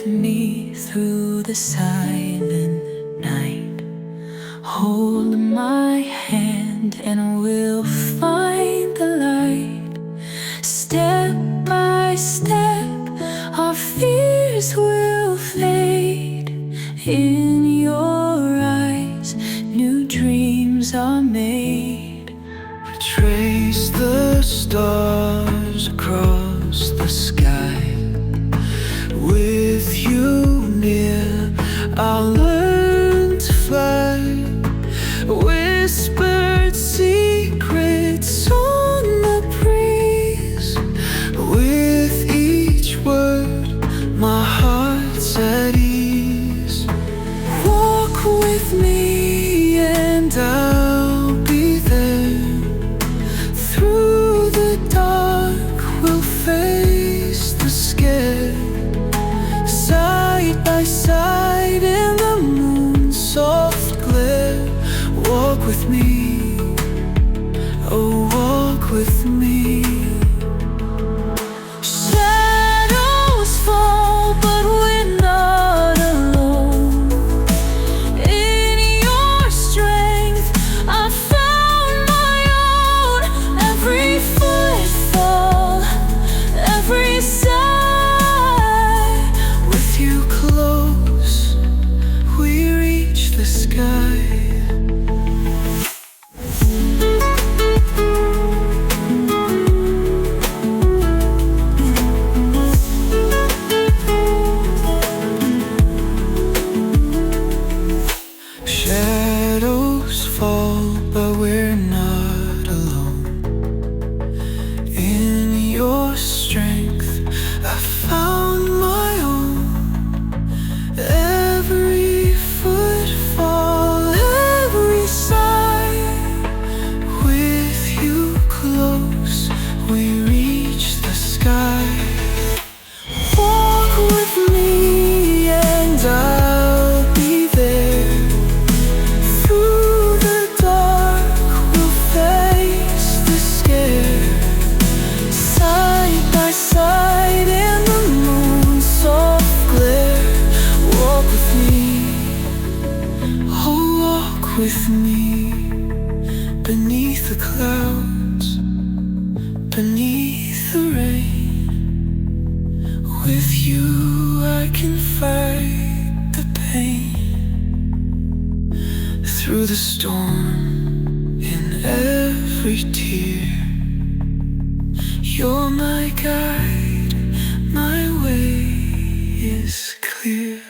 with me through the silent night. Hold my hand and we'll find the light. Step by step, our fears will fade. In your eyes, new dreams are made. Trace the stars across the sky. With you near, I'll learn to fly. Whispered secrets on the breeze. With each word, my heart's at ease. Walk with me and I'll be there. Through the dark, we'll face the scare. Side by side in the moon's soft glare. Walk with me, oh walk with me. Shadows fall, but we're not alone. In your strength, I found my own. Every footfall, every sigh. With you close, we reach the sky. Shadows fall, but we're not alone. In your strength, I found my own. Every footfall, every sigh. With you close, we reach the sky. Walk with me and I'll be there. Through the dark, we'll face the scare. Side by side in the moon's soft glare. Walk with me, oh walk with me. Beneath the clouds, beneath the rain. With you I can fight the pain. Through the storm, in every tear. You're my guide, my way is clear.